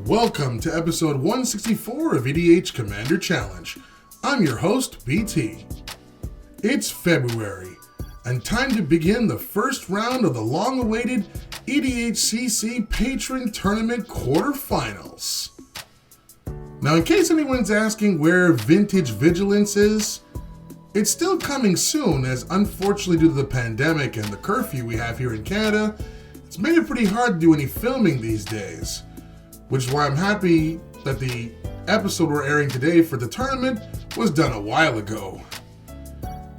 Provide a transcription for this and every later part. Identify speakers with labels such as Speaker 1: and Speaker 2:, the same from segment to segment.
Speaker 1: Welcome to episode 164 of EDH Commander Challenge. I'm your host, BT. It's February, and time to begin the first round of the long-awaited EDHCC Patron Tournament Quarterfinals. Now, in case anyone's asking where Vintage Vigilance is, it's still coming soon, as unfortunately due to the pandemic and the curfew we have here in Canada, it's made it pretty hard to do any filming these days. Which is why I'm happy that the episode we're airing today for the tournament was done a while ago.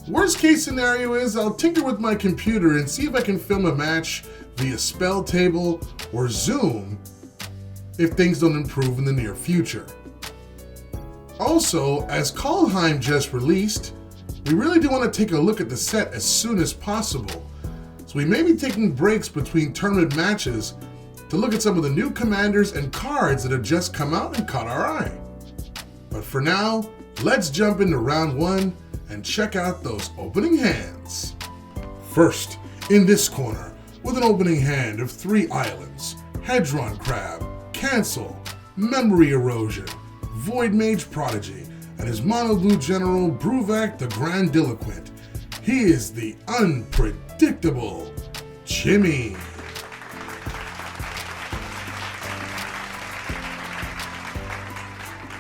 Speaker 1: Worst case scenario is I'll tinker with my computer and see if I can film a match via Spell Table or Zoom if things don't improve in the near future. Also, as Kaldheim just released, we really do want to take a look at the set as soon as possible. So we may be taking breaks between tournament matches to look at some of the new commanders and cards that have just come out and caught our eye. But for now, let's jump into round one and check out those opening hands. First, in this corner, with an opening hand of 3 islands, Hedron Crab, Cancel, Memory Erosion, Void Mage Prodigy, and his mono blue general Bruvac the Grandiloquent. He is the unpredictable Jimmy.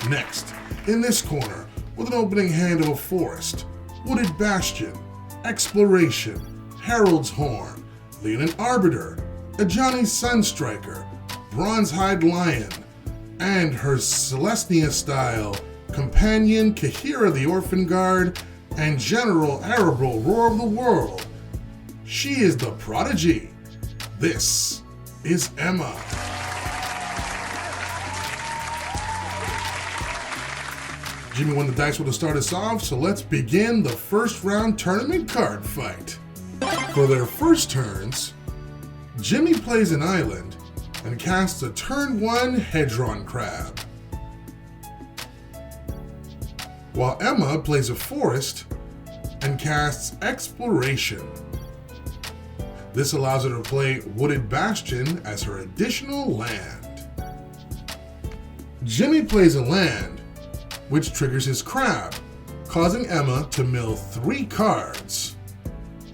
Speaker 1: Next, in this corner, with an opening hand of a forest, Wooded Bastion, Exploration, Herald's Horn, Leonin Arbiter, Ajani Sunstriker, Bronzehide Lion, and her Celestia-style companion Kahira the Orphan Guard, and General Arahbo Roar of the World. She is the Prodigy. This is Emma. Jimmy won the dice will to start us off, so let's begin the first round tournament card fight. For their first turns, Jimmy plays an island and casts a turn 1 Hedron Crab, while Emma plays a forest and casts Exploration. This allows her to play Wooded Bastion as her additional land. Jimmy plays a land, which triggers his crab, causing Emma to mill 3 cards,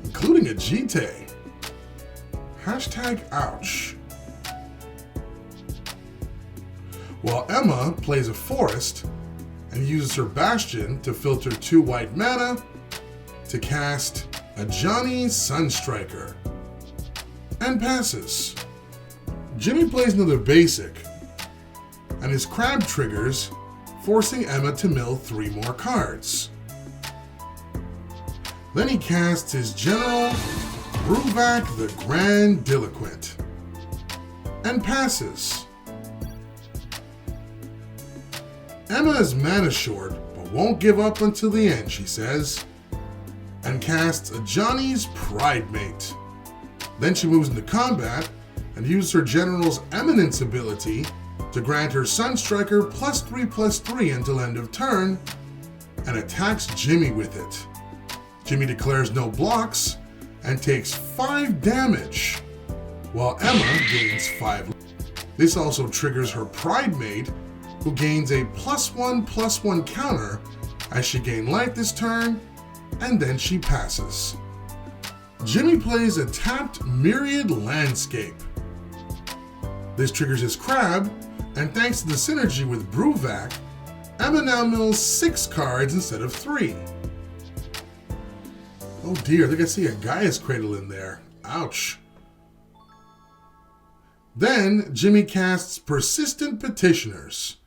Speaker 1: including a Jite. #ouch. While Emma plays a forest and uses her Bastion to filter 2 white mana to cast Ajani Sunstriker, and passes. Jimmy plays another basic, and his crab triggers, forcing Emma to mill 3 more cards. Then he casts his general, Bruvac the Grandiloquent, and passes. Emma is mana short, but won't give up until the end, she says, and casts Ajani's Pridemate. Then she moves into combat and uses her general's Eminence ability to grant her Sunstriker +3/+3 until end of turn, and attacks Jimmy with it. Jimmy declares no blocks and takes 5 damage, while Emma gains 5. This also triggers her Pridemate, who gains a +1/+1 counter as she gains life this turn, and then she passes. Jimmy plays a tapped Myriad Landscape. This triggers his crab, and thanks to the synergy with Bruvac, Emma now mills 6 cards instead of 3. Oh dear, I think I see a Gaia's Cradle in there. Ouch. Then Jimmy casts Persistent Petitioners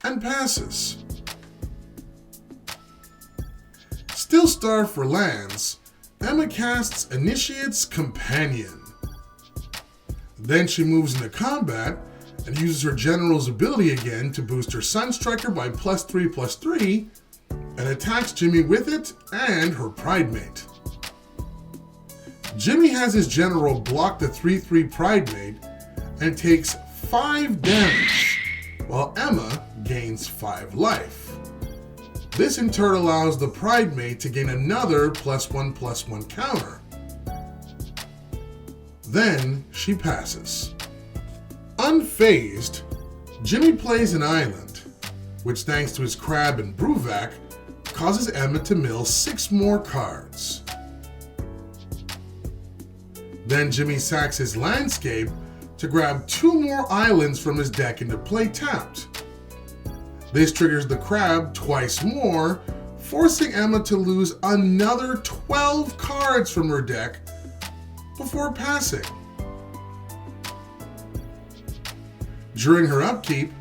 Speaker 1: and passes. Still starved for lands, Emma casts Initiate's Companion. Then she moves into combat and uses her general's ability again to boost her Sunstriker by +3/+3 and attacks Jimmy with it and her Pridemate. Jimmy has his general block the 3/3 Pridemate and takes 5 damage, while Emma gains 5 life. This in turn allows the Pridemate to gain another +1/+1 counter. Then she passes. Unfazed, Jimmy plays an island, which thanks to his crab and Bruvac, causes Emma to mill 6 more cards. Then Jimmy sacks his landscape to grab 2 more islands from his deck into play tapped. This triggers the crab twice more, forcing Emma to lose another 12 cards from her deck before passing. During her upkeep,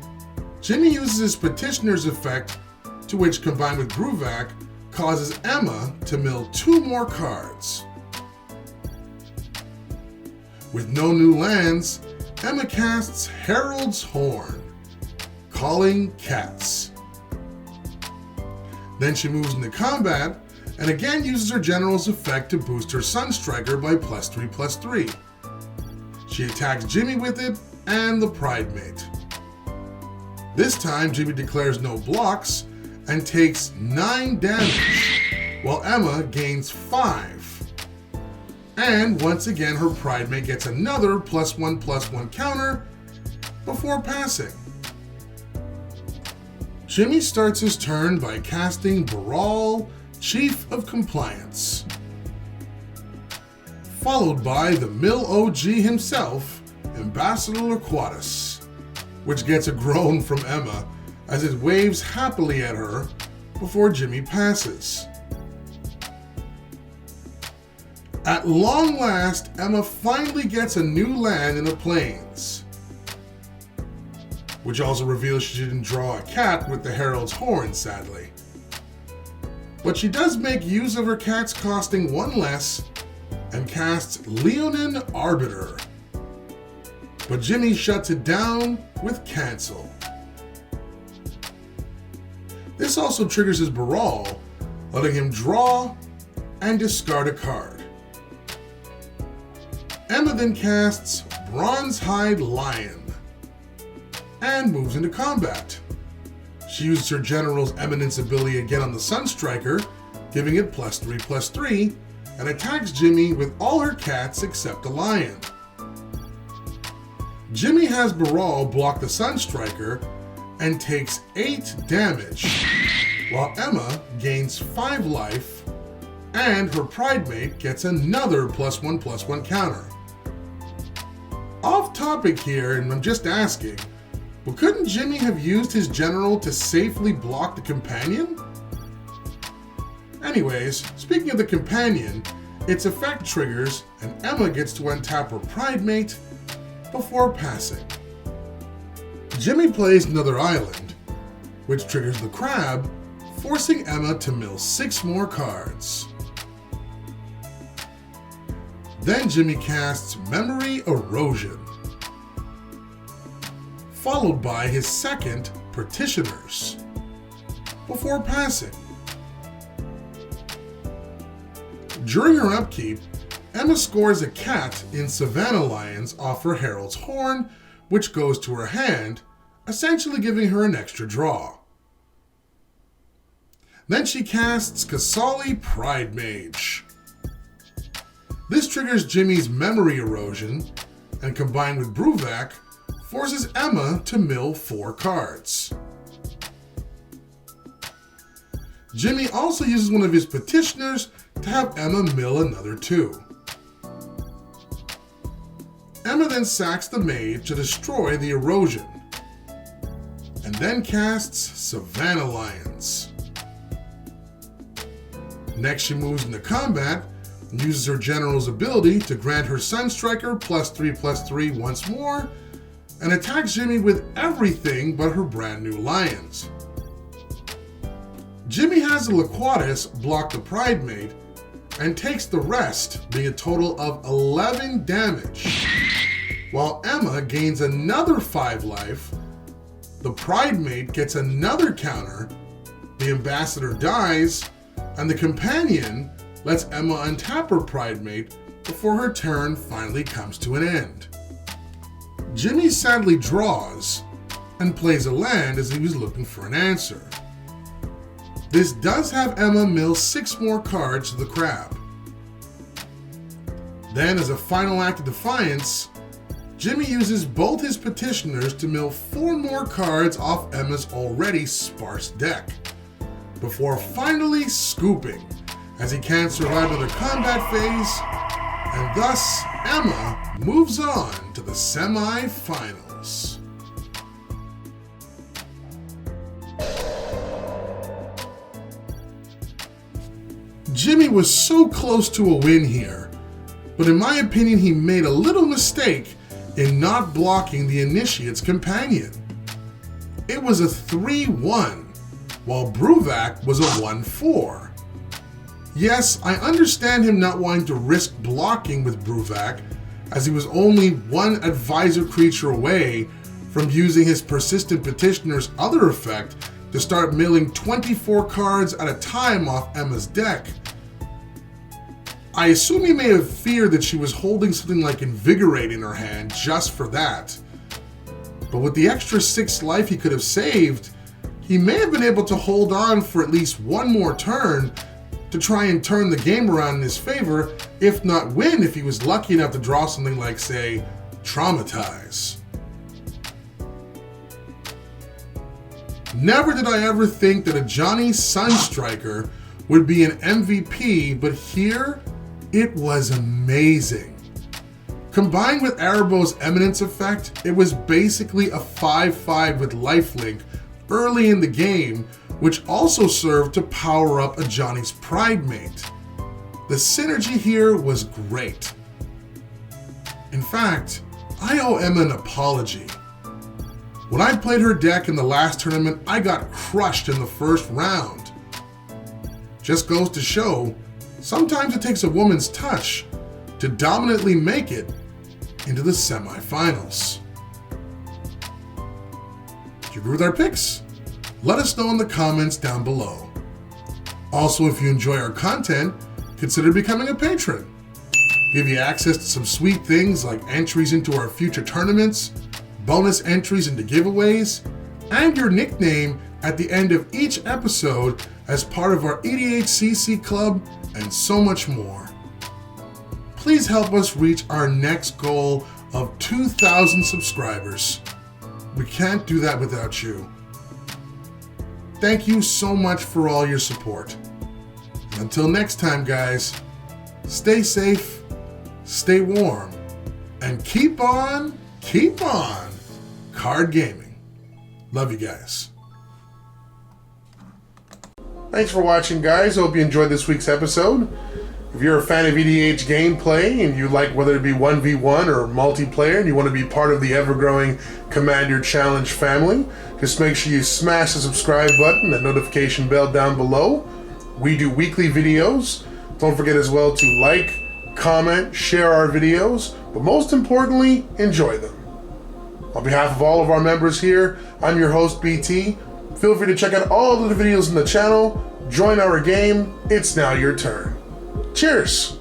Speaker 1: Jimmy uses his Petitioner's effect, to which, combined with Bruvac, causes Emma to mill 2 more cards. With no new lands, Emma casts Herald's Horn, calling cats. Then she moves into combat and again uses her General's effect to boost her Sunstriker by +3/+3. She attacks Jimmy with it and the Pridemate. This time Jimmy declares no blocks and takes 9 damage, while Emma gains 5. And once again her Pridemate gets another +1/+1 counter before passing. Jimmy starts his turn by casting Baral, Chief of Compliance, followed by the Mill OG himself, Ambassador Loquatus, which gets a groan from Emma as it waves happily at her before Jimmy passes. At long last, Emma finally gets a new land in the Plains, which also reveals she didn't draw a cat with the Herald's Horn, sadly. But she does make use of her cats costing 1 less and casts Leonin Arbiter. But Jimmy shuts it down with Cancel. This also triggers his Baral, letting him draw and discard a card. Emma then casts Bronzehide Lion and moves into combat. She uses her General's Eminence ability again on the Sunstriker, giving it +3/+3, and attacks Jimmy with all her cats except a lion. Jimmy has Baral block the Sunstriker and takes 8 damage, while Emma gains 5 life, and her Pridemate gets another +1/+1 counter. Off topic here, and I'm just asking, but couldn't Jimmy have used his General to safely block the Companion? Anyways, speaking of the Companion, its effect triggers and Emma gets to untap her Pridemate before passing. Jimmy plays another island, which triggers the crab, forcing Emma to mill 6 more cards. Then Jimmy casts Memory Erosion, followed by his second Petitioners, before passing. During her upkeep, Emma scores a cat in Savannah Lions off her Herald's Horn, which goes to her hand, essentially giving her an extra draw. Then she casts Kasali Pridemage. This triggers Jimmy's Memory Erosion, and combined with Bruvac, forces Emma to mill 4 cards. Jimmy also uses one of his Petitioners to have Emma mill another 2. Emma then sacks the Mage to destroy the Erosion, and then casts Savannah Lions. Next she moves into combat and uses her General's ability to grant her Sunstriker +3/+3 once more, and attacks Jimmy with everything but her brand new lions. Jimmy has the Loquatus block the Pridemate and takes the rest, being a total of 11 damage, while Emma gains another 5 life, the Pridemate gets another counter, the Ambassador dies, and the Companion lets Emma untap her Pridemate before her turn finally comes to an end. Jimmy sadly draws and plays a land as he was looking for an answer. This does have Emma mill 6 more cards to the crab. Then, as a final act of defiance, Jimmy uses both his petitioners to mill 4 more cards off Emma's already sparse deck, before finally scooping, as he can't survive another combat phase, and thus Emma moves on to the semi-finals. Jimmy was so close to a win here, but in my opinion he made a little mistake in not blocking the Initiate's companion. It was a 3-1, while Bruvac was a 1-4. Yes, I understand him not wanting to risk blocking with Bruvac, as he was only one advisor creature away from using his Persistent Petitioner's other effect to start milling 24 cards at a time off Emma's deck. I assume he may have feared that she was holding something like Invigorate in her hand just for that. But with the extra 6 life he could have saved, he may have been able to hold on for at least one more turn to try and turn the game around in his favor, if not win if he was lucky enough to draw something like, say, Traumatize. Never did I ever think that a Johnny Sunstriker would be an MVP, but here, it was amazing. Combined with Arahbo's Eminence effect, it was basically a 5-5 with lifelink early in the game, which also served to power up a Johnny's Pridemate. The synergy here was great. In fact, I owe Emma an apology. When I played her deck in the last tournament, I got crushed in the first round. Just goes to show, sometimes it takes a woman's touch to dominantly make it into the semifinals. Do you agree with our picks? Let us know in the comments down below. Also, if you enjoy our content, consider becoming a patron. Give you access to some sweet things like entries into our future tournaments, bonus entries into giveaways, and your nickname at the end of each episode as part of our EDHCC club, and so much more. Please help us reach our next goal of 2,000 subscribers. We can't do that without you. Thank you so much for all your support. And until next time, guys, stay safe, stay warm, and keep on card gaming. Love you guys. Thanks for watching, guys. Hope you enjoyed this week's episode. If you're a fan of EDH gameplay and you like whether it be 1v1 or multiplayer and you want to be part of the ever-growing Commander Challenge family, just make sure you smash the subscribe button and notification bell down below. We do weekly videos. Don't forget as well to like, comment, share our videos, but most importantly, enjoy them. On behalf of all of our members here, I'm your host, BT. Feel free to check out all of the videos in the channel, join our game, it's now your turn. Cheers!